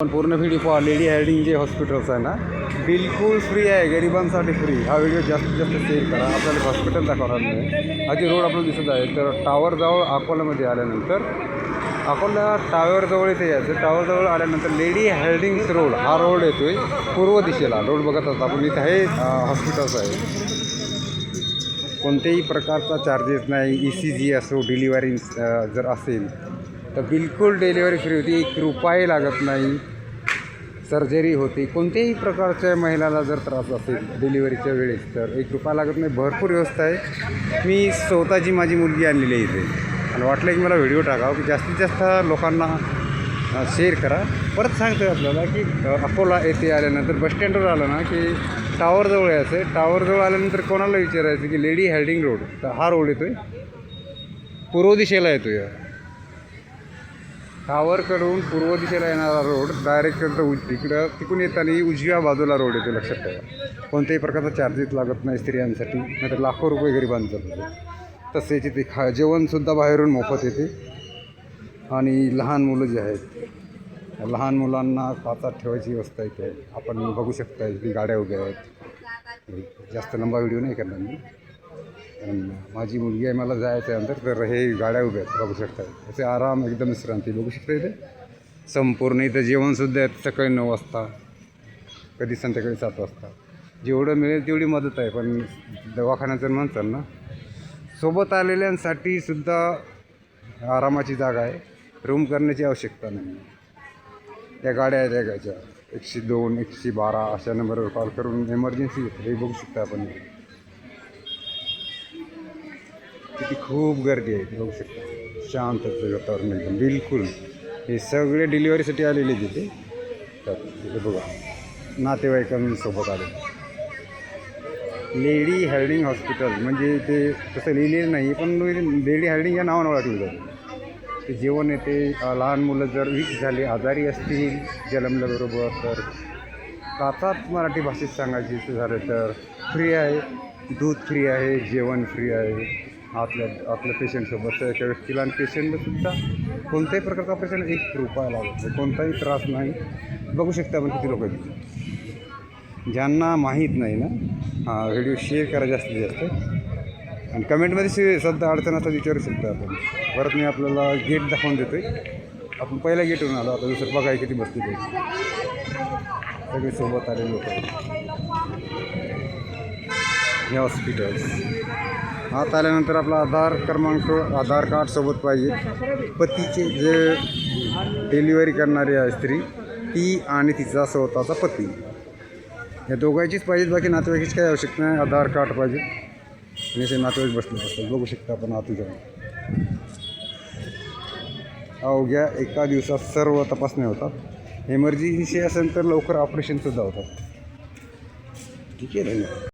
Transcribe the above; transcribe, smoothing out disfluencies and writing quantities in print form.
पण पूर्ण व्हिडिओ पहा. लेडी हायडिंग जे हॉस्पिटल्स आहे ना, बिलकुल फ्री आहे, गरिबांसाठी फ्री. हा व्हिडिओ जास्तीत जास्त शेअर करा. आपल्याला हॉस्पिटल दाखवणार नाही. हा जे रोड आपल्याला दिसत आहे तर टावरजवळ अकोल्यामध्ये आल्यानंतर अकोला टावरजवळ इथे यायचं. टावरजवळ आल्यानंतर लेडी हायडिंग्स रोड हा रोड येतो आहे पूर्व दिशेला. रोड बघत असता आपण, इथे आहे हॉस्पिटल्स आहे. कोणत्याही प्रकारचा चार्जेस नाही. ECG असो, डिलिव्हरी जर असेल तर बिलकुल डिलिव्हरी फ्री होती. 1 रुपये लागत नाही. सर्जरी होती. कोणत्याही प्रकारच्या महिलाला जर त्रास असेल डिलिव्हरीच्या वेळेस तर 1 रुपया लागत नाही. भरपूर व्यवस्था आहे. मी स्वतःची माझी मुलगी आणलेली आहे इथे आणि वाटलं की मला व्हिडिओ टाकावं की जास्तीत जास्त लोकांना शेअर करा. परत सांगतो आहे आपल्याला की अकोला येथे आल्यानंतर बसस्टँडवर आलं ना की टावरजवळ यायचं आहे. टावरजवळ आल्यानंतर कोणाला विचारायचं की लेडी हायडिंग रोड, तर हा रोड येतो आहे पूर्व दिशेला येतो आहे. टावरकडून पूर्व दिशेला येणारा रोड डायरेक्ट इकडं तिकडून येताना उजव्या बाजूला रोड येतो. लक्षात ठेवा. कोणत्याही प्रकारचा चार्जेस लागत नाही स्त्रियांसाठी, नाहीतर लाखो रुपये गरिबांचं. तसेच इथे जेवणसुद्धा बाहेरून मोफत येते. आणि लहान मुलं जे आहेत, लहान मुलांना काचात ठेवायची व्यवस्था इथे आपण बघू शकता. इथे गाड्या उभ्या आहेत. जास्त लंबा व्हिडिओ नाही करणार मी, कारण माझी मुलगी आहे, मला जायचं आहे अंतर. तर हे गाड्या उभ्या आहेत बघू शकता. याचे आराम एकदम विश्रांती बघू शकता. इथे संपूर्ण इथं जेवणसुद्धा आहेत. सकाळी 9 वाजता, कधी संध्याकाळी 7 वाजता. जेवढं मिळेल तेवढी मदत आहे. पण दवाखान्यात जर म्हणतात ना, सोबत आलेल्यांसाठी सुद्धा आरामाची जागा आहे. रूम करण्याची आवश्यकता नाही. त्या गाड्या आहेत जगाच्या 102, 112 अशा नंबरवर कॉल करून इमर्जन्सी हे बघू शकता आपण. किती खूप गर्दी आहे बघू शकता. शांततेचं वातावरण एकदम बिलकुल. हे सगळे डिलिव्हरीसाठी आलेले तिथे. तर तिथे बघा नातेवाईकांसोबत आले. लेडी हायडिंग हॉस्पिटल म्हणजे ते तसं लिहिलेलं नाही, पण लेडी हायडिंग या नावानं ओळखलं जातं. ते जेवण येते. लहान मुलं जर वीक झाले, आजारी असतील जन्मल्याबरोबर, तर काचात मराठी भाषेत सांगायची झालं तर फ्री आहे. दूध फ्री आहे, जेवण फ्री आहे. आपल्या पेशंटसोबत एका व्यक्तीला आणि पेशंटलासुद्धा कोणत्याही प्रकारचा ऑपरेशन 1 रुपया लागतो. कोणताही त्रास नाही. बघू शकता आपण किती लोक आहेत. ज्यांना माहीत नाही ना, हा व्हिडिओ शेअर करा जास्तीत जास्त. आणि कमेंटमध्ये सध्या अडचण असतात विचारू शकता आपण. परत मी आपल्याला गेट दाखवून देतो आहे. आपण पहिल्या गेटवरून आलो, आता दुसरं बघाय किती बसली पाहिजे. सगळे सोबत आले लोक हे हॉस्पिटल्स. आत आल्यानंतर आपला आधार क्रमांक, आधार कार्ड सोबत पाहिजे. पतीचे जे डिलिव्हरी करणारी आहे स्त्री, ती आणि तिचा स्वतःचा पती, या दोघांचीच पाहिजे. बाकी नातेवाईकाची काही आवश्यकता नाही. आधार कार्ड पाहिजे. आणि असे नातेवाईक बसले असतात बघू शकता आपण आतून जाऊन. अवघ्या 1 दिवसात सर्व तपासण्या होतात. इमर्जन्सी असेल तर लवकर ऑपरेशनसुद्धा होतात. ठीक आहे. धन्यवाद.